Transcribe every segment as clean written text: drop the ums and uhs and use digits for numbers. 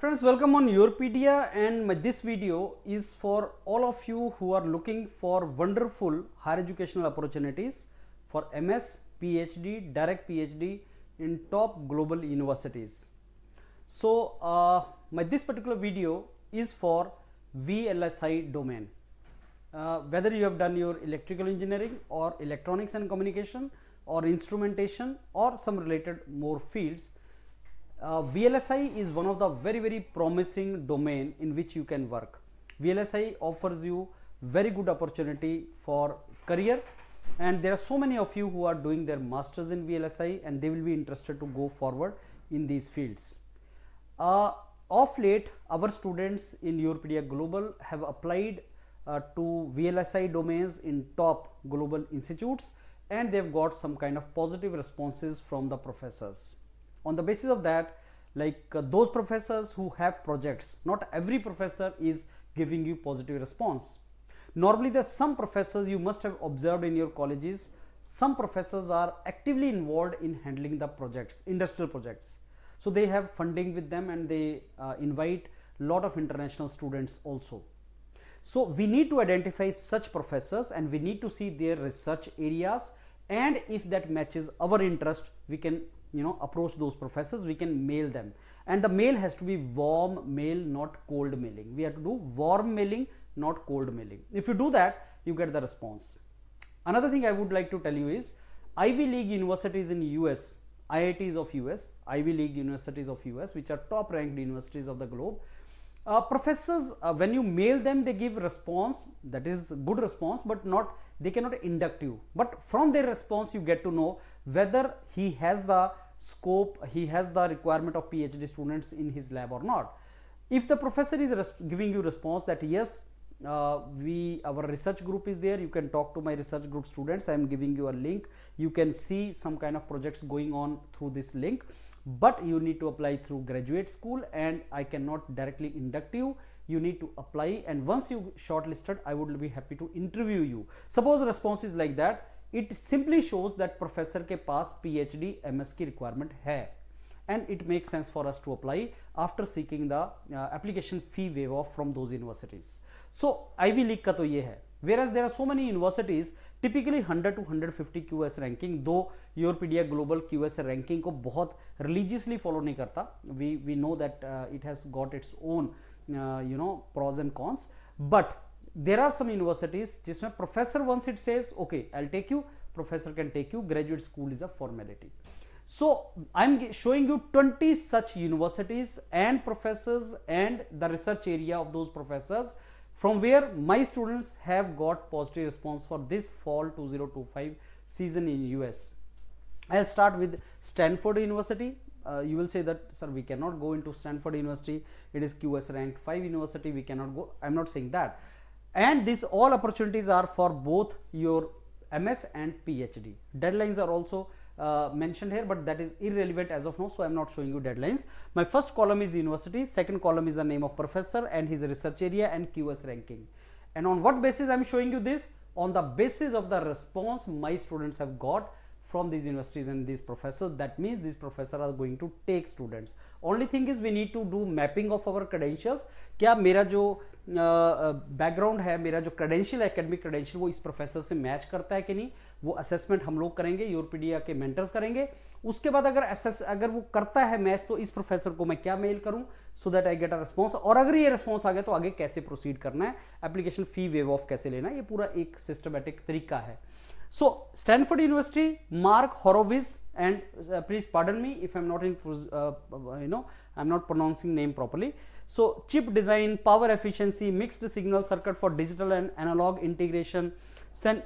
Friends, welcome on Yourpedia, and this video is for all of you who are looking for wonderful higher educational opportunities for MS, PhD, direct PhD in top global universities. So, this particular video is for VLSI domain. Whether you have done your electrical engineering or electronics and communication or instrumentation or some related more fields, VLSI is one of the very promising domain in which you can work. VLSI offers you very good opportunity for career, and there are so many of you who are doing their masters in VLSI and they will be interested to go forward in these fields. Of late, our students in Yourpedia Global have applied to VLSI domains in top global institutes, and they've got some kind of positive responses from the professors. On the basis of that, those professors who have projects, not every professor is giving you positive response. Normally, there are some professors you must have observed in your colleges. Some professors are actively involved in handling the projects, industrial projects. So they have funding with them, and they invite a lot of international students also. So we need to identify such professors, and we need to see their research areas, and if that matches our interest, we can approach those professors, we can mail them, and the mail has to be warm mail, not cold mailing. We have to do warm mailing, not cold mailing. If you do that, you get the response. Another thing I would like to tell you is Ivy League universities in US, IITs of US, Ivy League universities of US, which are top ranked universities of the globe. Professors, when you mail them, they give response, that is good response, but they cannot induct you. But from their response, you get to know whether he has the scope, he has the requirement of PhD students in his lab or not. If the professor is giving you response that yes, our research group is there, you can talk to my research group students, I am giving you a link, you can see some kind of projects going on through this link, but you need to apply through graduate school and I cannot directly induct you. You need to apply, and once you shortlisted, I would be happy to interview you. Suppose the response is like that, it simply shows that professor के पास PhD MS की requirement है, and it makes sense for us to apply after seeking the application fee waive off from those universities. So Ivy League का तो ये है, whereas there are so many universities typically 100 to 150 QS ranking, though Yourpedia Global QS ranking को बहुत religiously follow नहीं करता. We know that it has got its own pros and cons, but there are some universities जिसमें professor once it says okay I'll take you, professor can take you, graduate school is a formality. So I'm showing you 20 such universities and professors and the research area of those professors from where my students have got positive response for this fall 2025 season in US. I'll start with Stanford University. You will say that sir, we cannot go into Stanford University, it is QS ranked 5 university, we cannot go. I'm not saying that. And these all opportunities are for both your MS and PhD. Deadlines are also mentioned here, but that is irrelevant as of now, so I am not showing you deadlines. My first column is university, second column is the name of professor and his research area and QS ranking. And on what basis I am showing you this? On the basis of the response my students have got from these universities and these professors. That means these professors are going to take students. Only thing is we need to do mapping of our credentials. क्या मेरा जो background है, मेरा जो credential है, academic credential, वो इस professor से मैच करता है कि नहीं, वो असेसमेंट हम लोग करेंगे, योरपीडिया के मेंटर्स करेंगे. उसके बाद अगर वो करता है मैच, तो इस प्रोफेसर को मैं क्या मेल करूं so that I get a response, और अगर ये रिस्पॉन्स आ गया तो आगे कैसे प्रोसीड करना है, एप्लीकेशन फी वेव ऑफ कैसे लेना है, ये पूरा एक सिस्टमैटिक तरीका है. So Stanford University, Mark Horowitz, and please pardon me if I'm not I'm not pronouncing name properly. So chip design, power efficiency, mixed signal circuit for digital and analog integration.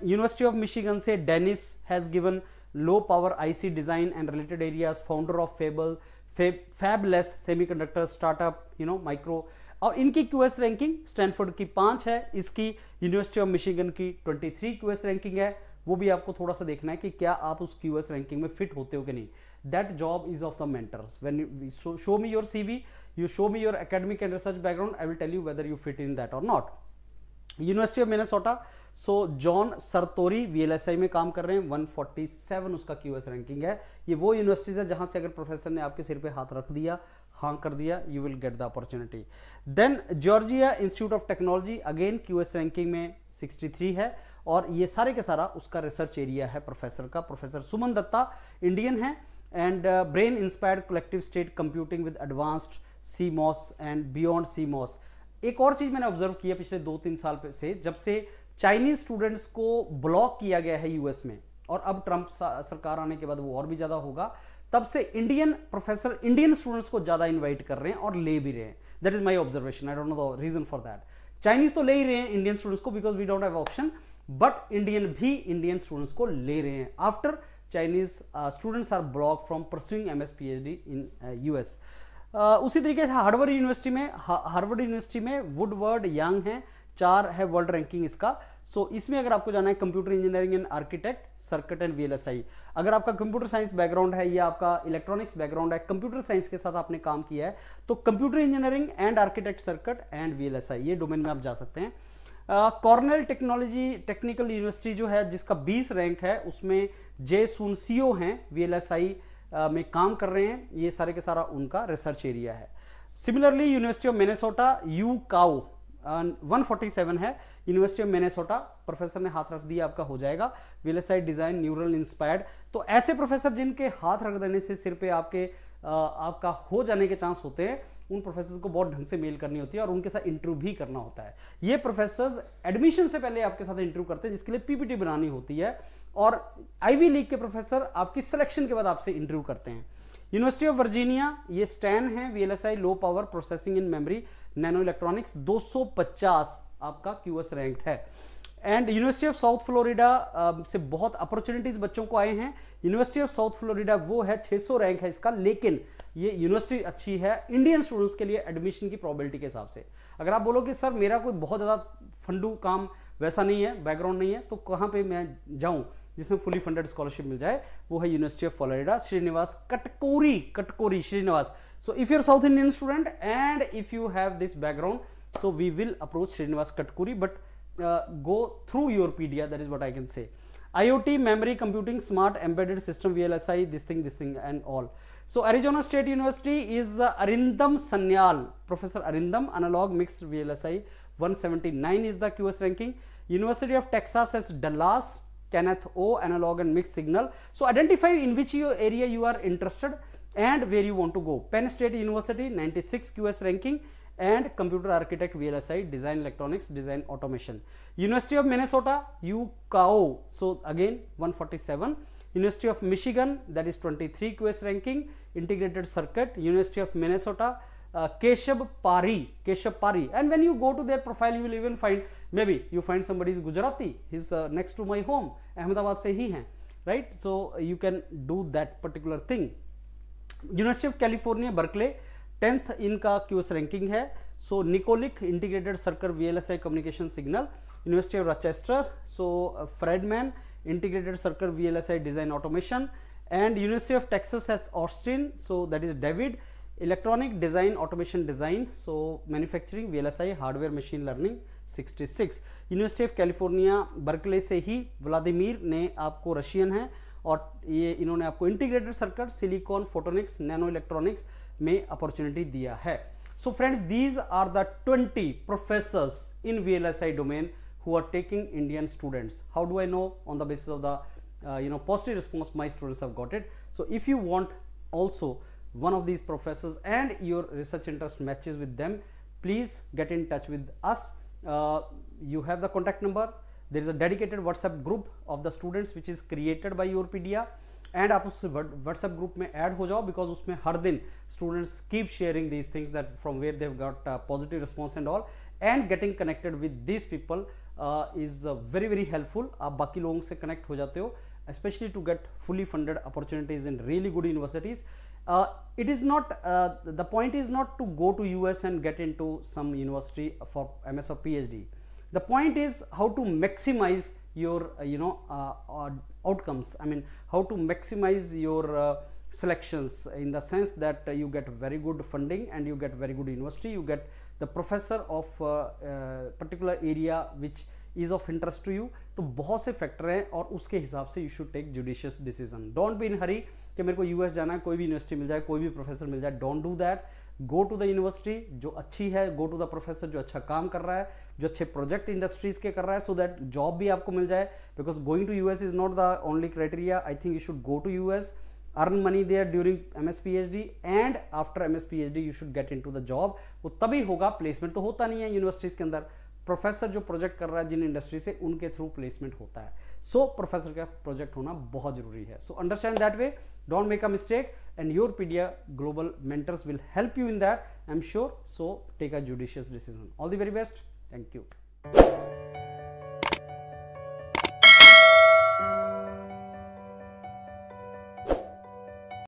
University of Michigan से Dennis has given low power IC design and related areas, founder of Fabless semiconductor startup, micro. और इनकी QS ranking Stanford की 5 है, इसकी university of Michigan की 23 QS ranking है. वो भी आपको थोड़ा सा देखना है कि क्या आप उस QS रैंकिंग में फिट होते हो कि नहीं. That job is of the mentors. When you show me your CV, you show me your academic and research background, I will tell you whether you fit in that or not. University of Minnesota, so John Sartori VLSI में काम कर रहे हैं, 147 उसका QS ranking है. ये वो universities है जहां से अगर प्रोफेसर ने आपके सिर पे हाथ रख दिया, हाँ कर दिया, you will get the opportunity. Then Georgia Institute of Technology, again QS ranking में 63 है, और ये सारे के सारा उसका रिसर्च एरिया है प्रोफेसर का। प्रोफेसर सुमन दत्ता इंडियन है, and brain inspired collective state computing with advanced CMOS and beyond CMOS. एक और चीज मैंने ऑब्जर्व किया पिछले 2-3 साल से, जब से चाइनीज स्टूडेंट्स को ब्लॉक किया गया है यूएस में, और अब ट्रंप सरकार आने के बाद वो और भी ज्यादा होगा, तब से इंडियन प्रोफेसर इंडियन स्टूडेंट्स को ज्यादा इनवाइट कर रहे हैं और ले भी रहे हैं। That is my observation, I don't know the reason for that. Chinese तो ले ही रहे हैं इंडियन स्टूडेंट्स को because we don't have option, but Indian भी इंडियन स्टूडेंट्स को ले रहे हैं after Chinese students are block from pursuing MS PhD in US. उसी तरीके से हार्वर्ड यूनिवर्सिटी में वुडवर्ड यंग है, 4 है वर्ल्ड रैंकिंग इसका। सो इसमें अगर आपको जाना है computer engineering and architect circuit and VLSI, अगर आपका कंप्यूटर साइंस बैकग्राउंड है या आपका इलेक्ट्रॉनिक्स बैकग्राउंड है, कंप्यूटर साइंस के साथ आपने काम किया है, तो computer engineering and architect circuit and VLSI ये डोमेन में आप जा सकते हैं। कॉर्नेल टेक्निकल यूनिवर्सिटी जो है जिसका 20 रैंक है, उसमें जे सुनसियो हैं, वीएलएसआई में काम कर रहे हैं, ये सारे के सारा उनका रिसर्च एरिया है। Similarly university of Minnesota you cow 147 है, यूनिवर्सिटी ऑफ मिनेसोटा, प्रोफेसर ने हाथ रख दिया, आपका हो जाएगा वीएलएसआई डिजाइन न्यूरल इंस्पायर्ड। तो ऐसे प्रोफेसर जिनके हाथ रख देने से सिर पे आपका हो जाने के चांस होते हैं, उन प्रोफेसर को बहुत ढंग से मेल करनी होती है और उनके साथ इंटरव्यू भी करना होता है। ये प्रोफेसर एडमिशन से पहले आपके साथ इंटरव्यू करते हैं, जिसके लिए पीपीटी बनानी होती है, और आईवी लीग के प्रोफेसर आपकी सिलेक्शन के बाद आपसे इंटरव्यू करते हैं। यूनिवर्सिटी ऑफ वर्जीनिया, ये स्टैन है, VLSI low power processing in memory nano electronics, 250 आपका क्यूएस रैंक्ड है। And university of south Florida से बहुत अपॉर्चुनिटीज बच्चों को आए हैं। यूनिवर्सिटी ऑफ साउथ फ्लोरिडा वो है 600 रैंक है इसका, लेकिन ये यूनिवर्सिटी अच्छी है इंडियन स्टूडेंट्स के लिए एडमिशन की प्रोबेबिलिटी के हिसाब से। अगर आप बोलो कि सर मेरा कोई बहुत ज्यादा फंडू काम वैसा नहीं है, बैकग्राउंड नहीं है, तो कहां पे मैं जाऊं जिसमें फुली फंडेड स्कॉलरशिप मिल जाए, वो है university of Florida, Srinivas Katkoori Srinivas. So if you are South Indian student and if you have this background, so we will approach Srinivas Katkoori, but go through Europedia, that is what I can say. IoT, memory computing, smart embedded system, VLSI, this thing and all. So Arizona State University is Arindam Sanyal, Professor Arindam, analog mixed VLSI, 179 is the QS ranking. University of Texas has Dallas, Kenneth O, analog and mixed signal. So identify in which area you are interested and where you want to go. Penn State University, 96 QS ranking, and computer architect VLSI, design electronics, design automation. University of Minnesota UCAO, so again 147. University of Michigan, that is 23 QS ranking, integrated circuit. University of Minnesota Keshav Pari, and when you go to their profile you will even find, maybe you find somebody is Gujarati, he's next to my home, Ahmedabad se hi hain, right? So you can do that particular thing. University of California Berkeley, 10th इनका QS ranking है। So Nikolic integrated circuit VLSI communication signal. University of Rochester, so Friedman integrated circuit VLSI design automation. And university of Texas has Austin, so that is David, electronic design automation design, so manufacturing VLSI hardware machine learning 66। University of California Berkeley से ही Vladimir ने आपको, Russian है, और ये इन्होंने आपको integrated circuit, silicon photonics, nano electronics में अपॉर्चुनिटी दिया है। So friends, these are the 20 professors in VLSI domain who are taking Indian students. How do I know? On the basis of the positive response my students have got it. So if you want also one of these professors and your research interest matches with them, please get in touch with us. You have the contact number. There is a dedicated WhatsApp group of the students which is created by Europedia, and आप उस WhatsApp group में add हो जाओ, because उसमें हर दिन students keep sharing these things that from where they have got positive response and all, and getting connected with these people is very very helpful. आप बाकी लोगों से कनेक्ट हो जाते हो, specially to get fully funded opportunities in really good universities. It is not the point is not to go to US and get into some university for MS or PhD. The point is how to maximize your outcomes. I mean, how to maximize your selections, in the sense that you get very good funding and you get very good university, you get the professor of particular area which is of interest to you. तो बहुत से factor हैं और उसके हिसाब से you should take judicious decision. Don't be in hurry कि मेरे को US जाना है, कोई भी यूनिवर्सिटी मिल जाए, कोई भी प्रोफेसर मिल जाए. Don't do that. Go to the university जो अच्छी है, गो टू द प्रोफेसर जो अच्छा काम कर रहा है, जो अच्छे प्रोजेक्ट इंडस्ट्रीज के कर रहा है, सो दैट जॉब भी आपको मिल जाए, because going to US is not the only criteria. I think you should go to US, earn money there during MS PhD and after MS PhD you should get into the job. वो तभी होगा, placement तो होता नहीं है universities के अंदर. Professor जो प्रोजेक्ट कर रहा है जिन इंडस्ट्री से, उनके थ्रू प्लेसमेंट होता है. सो प्रोफेसर का प्रोजेक्ट होना बहुत जरूरी है. So understand that way, don't make a mistake, and Europedia global mentors will help you in that, I am sure. So take a judicious decision. All the very best. Thank you.